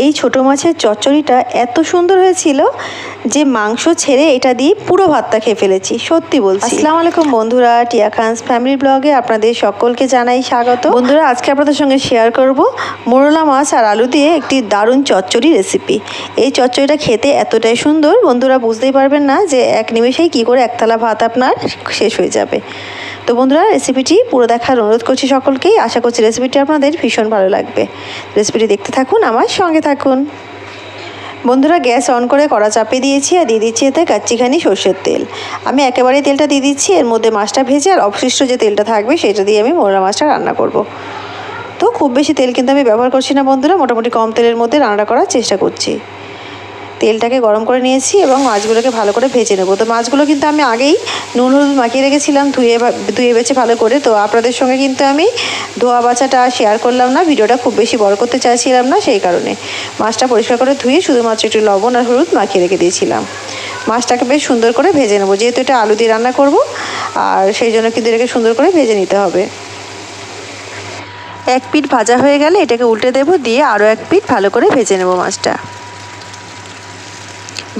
এই ছোটো মাছের চচ্চড়িটা এত সুন্দর হয়েছিল যে মাংস ছেড়ে এটা দিয়ে পুরো ভাতটা খেয়ে ফেলেছি, সত্যি বলছি। আসসালামু আলাইকুম বন্ধুরা, টিয়া খানস ফ্যামিলি ব্লগে আপনাদের সকলকে জানাই স্বাগত। বন্ধুরা, আজকে আপনাদের সঙ্গে শেয়ার করব মোরলা মাছ আর আলু দিয়ে একটি দারুণ চচ্চড়ি রেসিপি। এই চচ্চড়িটা খেতে এতটাই সুন্দর বন্ধুরা, বুঝতেই পারবেন না যে এক নিমেষেই কী করে একতলা ভাত আপনার শেষ হয়ে যাবে। তো বন্ধুরা, রেসিপিটি পুরো দেখার অনুরোধ করছি সকলকেই। আশা করছি রেসিপিটি আপনাদের ভীষণ ভালো লাগবে। রেসিপিটি দেখতে থাকুন, আমার সঙ্গে থাকুন। বন্ধুরা, গ্যাস অন করে কড়া চাপিয়ে দিয়েছি আর দিয়ে দিচ্ছি এতে কাচ্চিখানি সর্ষের তেল। আমি একেবারেই তেলটা দিয়ে দিচ্ছি, এর মধ্যে মাছটা ভেজে আর অবশিষ্ট যে তেলটা থাকবে সেটা দিয়ে আমি মোরলা মাছটা রান্না করব। তো খুব বেশি তেল কিন্তু আমি ব্যবহার করছি না বন্ধুরা, মোটামুটি কম তেলের মধ্যে রান্না করার চেষ্টা করছি। তেলটাকে গরম করে নিয়েছি এবং মাছগুলোকে ভালো করে ভেজে নেব। তো মাছগুলো কিন্তু আমি আগেই নুন হলুদ মাখিয়ে রেখেছিলাম ধুয়ে বেছে ভালো করে। তো আপনাদের সঙ্গে কিন্তু আমি ধোয়া বাছাটা শেয়ার করলাম না, ভিডিওটা খুব বেশি বড় করতে চাইছিলাম না, সেই কারণে মাছটা পরিষ্কার করে ধুয়ে শুধুমাত্র একটু লবণ আর হলুদ মাখিয়ে রেখে দিয়েছিলাম। মাছটাকে বেশ সুন্দর করে ভেজে নেব, যেহেতু এটা আলু দিয়ে রান্না করব আর সেই জন্য কিন্তু এটাকে সুন্দর করে ভেজে নিতে হবে। এক পিঠ ভাজা হয়ে গেলে এটাকে উল্টে দেব, দিয়ে আরও এক পিঠ ভালো করে ভেজে নেব মাছটা।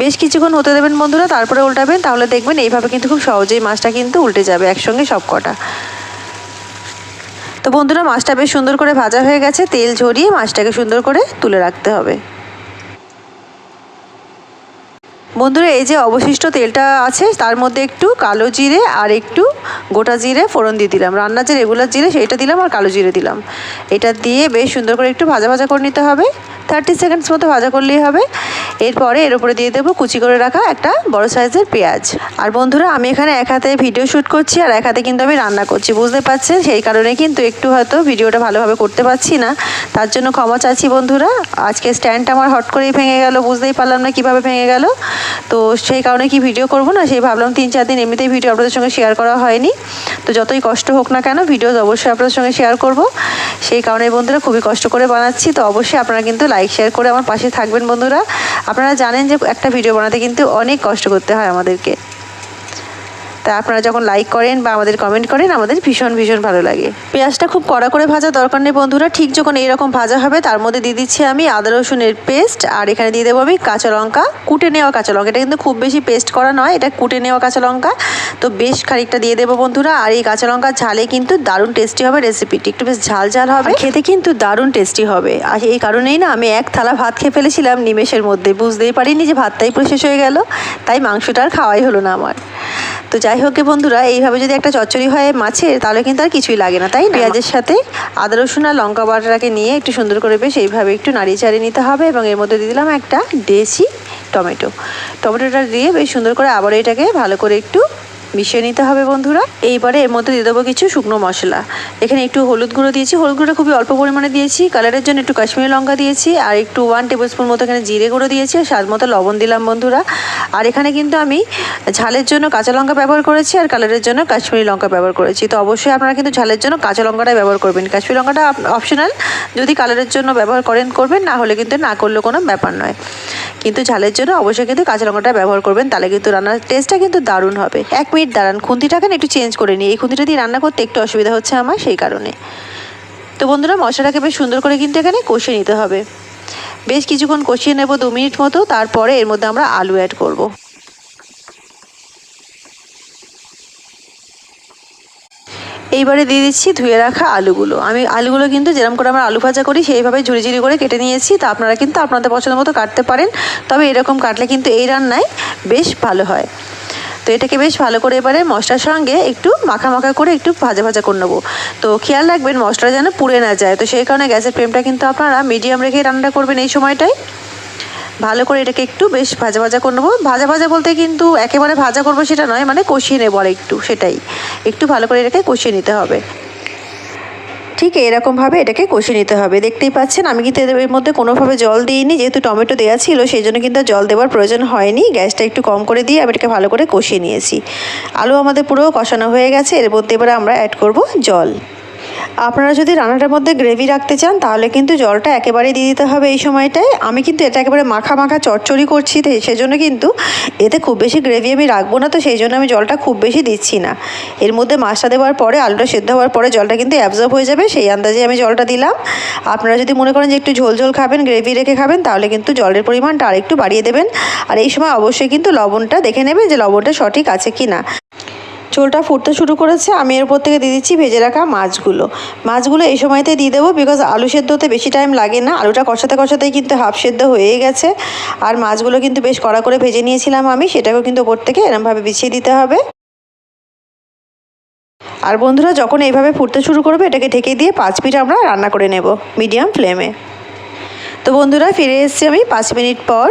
বেশ কিছুক্ষণ হতে দেবেন বন্ধুরা, তারপরে উল্টাবেন, তাহলে দেখবেন এইভাবে কিন্তু খুব সহজেই মাছটা কিন্তু উল্টে যাবে একসঙ্গে সব কটা। তো বন্ধুরা, মাছটা বেশ সুন্দর করে ভাজা হয়ে গেছে, তেল ঝরিয়ে মাছটাকে সুন্দর করে তুলে রাখতে হবে। বন্ধুরা, এই যে অবশিষ্ট তেলটা আছে তার মধ্যে একটু কালো জিরে আর একটু গোটা জিরে ফোড়ন দিয়ে দিলাম। রান্নার যে রেগুলার জিরে সেইটা দিলাম আর কালো জিরে দিলাম। এটা দিয়ে বেশ সুন্দর করে একটু ভাজা ভাজা করে নিতে হবে, 30 সেকেন্ডস মতো ভাজা করলেই হবে। এরপরে এর উপরে দিয়ে দেবো কুচি করে রাখা একটা বড় সাইজের পেঁয়াজ। আর বন্ধুরা, আমি এখানে এক হাতে ভিডিও শ্যুট করছি আর এক হাতে কিন্তু আমি রান্না করছি, বুঝতে পারছেন, সেই কারণে কিন্তু একটু হয়তো ভিডিওটা ভালোভাবে করতে পারছি না, তার জন্য ক্ষমা চাচ্ছি বন্ধুরা। আজকে স্ট্যান্ডটা আমার হট করেই ভেঙে গেল, বুঝতেই পারলাম না কীভাবে ভেঙে গেল। তো সেই কারণে কি ভিডিও করব না, সেই ভাবলাম 3-4 দিন এমনিতেই ভিডিও আপনাদের সঙ্গে শেয়ার করা হয়নি। তো যতই কষ্ট হোক না কেন ভিডিও অবশ্যই আপনাদের সঙ্গে শেয়ার করব, সেই কারণে বন্ধুরা খুবই কষ্ট করে বানাচ্ছি। তো অবশ্যই আপনারা কিন্তু লাইক শেয়ার করে আমার পাশে থাকবেন বন্ধুরা। আপনারা জানেন যে একটা ভিডিও বানাতে কিন্তু অনেক কষ্ট করতে হয় আমাদেরকে, তাই আপনারা যখন লাইক করেন বা আমাদের কমেন্ট করেন আমাদের ভীষণ ভীষণ ভালো লাগে। পেঁয়াজটা খুব কড়া করে ভাজা দরকার নেই বন্ধুরা, ঠিক যখন এইরকম ভাজা হবে তার মধ্যে দিয়ে দিচ্ছি আমি আদা রসুনের পেস্ট, আর এখানে দিয়ে দেবো আমি কাঁচা লঙ্কা, কুটে নেওয়া কাঁচা লঙ্কা। এটা কিন্তু খুব বেশি পেস্ট করা নয়, এটা কুটে নেওয়া কাঁচা লঙ্কা। তো বেশ খানিকটা দিয়ে দেবো বন্ধুরা। আর এই কাঁচা লঙ্কার ঝালে কিন্তু দারুণ টেস্টি হবে রেসিপিটি, একটু বেশ ঝাল ঝাল হবে, খেতে কিন্তু দারুণ টেস্টি হবে। আর এই কারণেই না আমি এক থালা ভাত খেয়ে ফেলেছিলাম নিমেষের মধ্যে, বুঝতেই পারিনি যে ভাতটাই পুরো শেষ হয়ে গেল, তাই মাংসটা আর খাওয়াই হলো না আমার। তো যাই হোক বন্ধুরা, এইভাবে যদি একটা চচ্চড়ি হয় মাছের তাহলে কিন্তু আর কিছুই লাগে না, তাই পেঁয়াজের সাথে আদা রসুন আর লঙ্কা বাটাটাকে নিয়ে একটু সুন্দর করে বেশ এইভাবে একটু নাড়িয়ে চাড়িয়ে নিতে হবে। এবং এর মধ্যে দিয়ে দিলাম একটা দেশি টমেটোটা দিয়ে বেশ সুন্দর করে আবার এটাকে ভালো করে একটু মিশিয়ে নিতে হবে বন্ধুরা। এইবারে এর মধ্যে দিয়ে দেবো কিছু শুকনো মশলা। এখানে একটু হলুদ গুঁড়ো দিয়েছি, হলুদ গুঁড়োটা খুবই অল্প পরিমাণে দিয়েছি, কালারের জন্য একটু কাশ্মীরি লঙ্কা দিয়েছি, আর একটু 1 টেবিল স্পুন মতো এখানে জিরে গুঁড়ো দিয়েছি, আর স্বাদ মতো লবণ দিলাম বন্ধুরা। আর এখানে কিন্তু আমি ঝালের জন্য কাঁচা লঙ্কা ব্যবহার করেছি আর কালারের জন্য কাশ্মীরি লঙ্কা ব্যবহার করেছি। তো অবশ্যই আপনারা কিন্তু ঝালের জন্য কাঁচা লঙ্কাটাই ব্যবহার করবেন, কাশ্মীরি লঙ্কাটা অপশনাল, যদি কালারের জন্য ব্যবহার করবেন, না হলে কিন্তু না করলেও কোনো ব্যাপার নয়, কিন্তু ঝালের জন্য অবশ্যই কিন্তু কাঁচা লঙ্কাটা ব্যবহার করবেন, তাহলে কিন্তু রান্নার টেস্টটা কিন্তু দারুণ হবে। 1 মিনিট দাঁড়ান, খুন্তিটাকে একটু চেঞ্জ করে নিই, এই খুন্তিটা দিয়ে রান্না করতে একটু অসুবিধা হচ্ছে আমার, সেই কারণে। তো বন্ধুরা, মশলাটাকে বেশ সুন্দর করে কিন্তু এখানে কষিয়ে নিতে হবে, বেশ কিছুক্ষণ কষিয়ে নেব 2 মিনিট মতো। তারপরে এর মধ্যে আমরা আলু অ্যাড করব। এইবারে দিয়ে দিচ্ছি ধুয়ে রাখা আলুগুলো। আমি আলুগুলো কিন্তু যেরকম করে আমরা আলু ভাজা করি সেইভাবে ঝুড়ি ঝুড়ি করে কেটে নিয়েছি। তা আপনারা কিন্তু আপনাদের পছন্দ মতো কাটতে পারেন, তবে এরকম কাটলে কিন্তু এই রান্নায় বেশ ভালো হয়। তো এটাকে বেশ ভালো করে এবারে মশলার সঙ্গে একটু মাখা মাখা করে একটু ভাজা ভাজা করে নেবো। তো খেয়াল রাখবেন মশলা যেন পুড়ে না যায়, তো সেই কারণে গ্যাসের ফ্লেমটা কিন্তু আপনারা মিডিয়াম রেখে রান্নাটা করবেন এই সময়টায়। ভালো করে এটাকে একটু বেশ ভাজা ভাজা করে নেবো। ভাজা ভাজা বলতে কিন্তু একেবারে ভাজা করবো সেটা নয়, মানে কষিয়ে নেবো আর একটু, সেটাই, একটু ভালো করে এটাকে কষিয়ে নিতে হবে। ঠিক এরকমভাবে এটাকে কষিয়ে নিতে হবে। দেখতেই পাচ্ছেন আমি কিন্তু এর মধ্যে কোনোভাবে জল দিইনি, যেহেতু টমেটো দেওয়া ছিল সেই জন্য কিন্তু জল দেওয়ার প্রয়োজন হয়নি। গ্যাসটা একটু কম করে দিয়ে আমি এটাকে ভালো করে কষিয়ে নিয়েছি। আলু আমাদের পুরো কষানো হয়ে গেছে, এর মধ্যে এবারে আমরা অ্যাড করব জল। আপনারা যদি রান্নাটার মধ্যে গ্রেভি রাখতে চান তাহলে কিন্তু জলটা একেবারে দিয়ে দিতে হবে এই সময়টায়। আমি কিন্তু এটা একেবারে মাখা মাখা চচ্চড়ি করছি, তো সেজন্য কিন্তু এতে খুব বেশি গ্রেভি আমি রাখবো না, তো সেই জন্য আমি জলটা খুব বেশি দিচ্ছি না। এর মধ্যে মাছটা দেওয়ার পরে আলুটা সেদ্ধ হওয়ার পরে জলটা কিন্তু অ্যাবজর্ব হয়ে যাবে, সেই আন্দাজে আমি জলটা দিলাম। আপনারা যদি মনে করেন যে একটু ঝোল ঝোল খাবেন, গ্রেভি রেখে খাবেন, তাহলে কিন্তু জলের পরিমাণটা আর একটু বাড়িয়ে দেবেন। আর এই সময় অবশ্যই কিন্তু লবণটা দেখে নেবেন যে লবণটা সঠিক আছে কি না। ঝোলটা ফুটতে শুরু করেছে, আমি এর উপর থেকে দিয়ে দিচ্ছি ভেজে রাখা মাছগুলো এই সময়তে দিয়ে দেবো, বিকজ আলু সেদ্ধ হতে বেশি টাইম লাগে না। আলুটা কষাতে কষাতেই কিন্তু হাফ সেদ্ধ হয়ে গেছে। আর মাছগুলো কিন্তু বেশ কড়া করে ভেজে নিয়েছিলাম আমি, সেটাকেও কিন্তু ওপর থেকে এরমভাবে বিছিয়ে দিতে হবে। আর বন্ধুরা যখন এইভাবে ফুটতে শুরু করবে এটাকে ঢেকে দিয়ে 5 মিনিট আমরা রান্না করে নেব মিডিয়াম ফ্লেমে। তো বন্ধুরা ফিরে এসেছি আমি 5 মিনিট পর।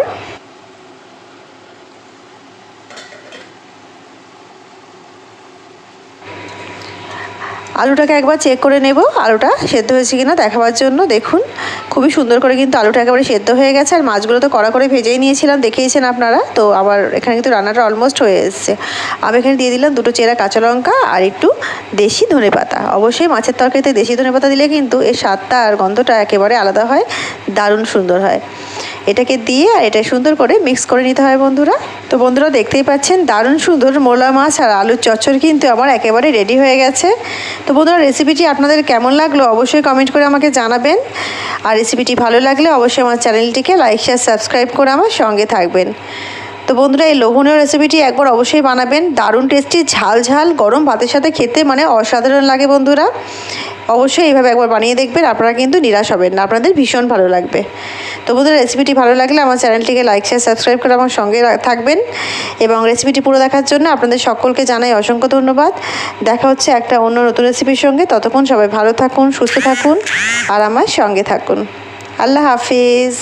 আলুটাকে একবার চেক করে নেব আলুটা সেদ্ধ হয়েছে কিনা দেখাবার জন্য। দেখুন খুবই সুন্দর করে কিন্তু আলুটা একেবারে সেদ্ধ হয়ে গেছে। আর মাছগুলো তো কড়া করে ভেজেই নিয়েছিলাম, দেখিয়েছেন আপনারা। তো আবার এখানে কিন্তু রান্নাটা অলমোস্ট হয়ে এসছে। আমি এখানে দিয়ে দিলাম 2 চেরা কাঁচা লঙ্কা আর একটু দেশি ধনেপাতা। অবশ্যই মাছের তরকারিতে দেশি ধনেপাতা দিলে কিন্তু এর স্বাদটা আর গন্ধটা একেবারে আলাদা হয়, দারুণ সুন্দর হয়। এটাকে দিয়ে আর এটা সুন্দর করে মিক্স করে নিতে হয় বন্ধুরা। তো বন্ধুরা দেখতেই পাচ্ছেন দারুণ সুন্দর মোলা মাছ আর আলুর চচ্চড়ি কিন্তু আমার একেবারে রেডি হয়ে গেছে। তো বন্ধুরা রেসিপিটি আপনাদের কেমন লাগলো অবশ্যই কমেন্ট করে আমাকে জানাবেন। আর রেসিপিটি ভালো লাগলে অবশ্যই আমার চ্যানেলটিকে লাইক শেয়ার সাবস্ক্রাইব করে আমার সঙ্গে থাকবেন। তো বন্ধুরা এই লোভনীয় রেসিপিটি একবার অবশ্যই বানাবেন, দারুণ টেস্টি, ঝাল ঝাল গরম ভাতের সাথে খেতে মানে অসাধারণ লাগে বন্ধুরা। অবশ্যই এইভাবে একবার বানিয়ে দেখবেন, আপনারা কিন্তু নিরাশ হবেন না, আপনাদের ভীষণ ভালো লাগবে। তো বন্ধুরা রেসিপিটি ভালো লাগলে আমার চ্যানেলটিকে লাইক শেয়ার সাবস্ক্রাইব করে আমার সঙ্গে থাকবেন। এবং রেসিপিটি পুরো দেখার জন্য আপনাদের সকলকে জানাই অসংখ্য ধন্যবাদ। দেখা হচ্ছে একটা অন্য নতুন রেসিপির সঙ্গে। ততক্ষণ সবাই ভালো থাকুন, সুস্থ থাকুন আর আমার সঙ্গে থাকুন। আল্লাহ হাফিজ।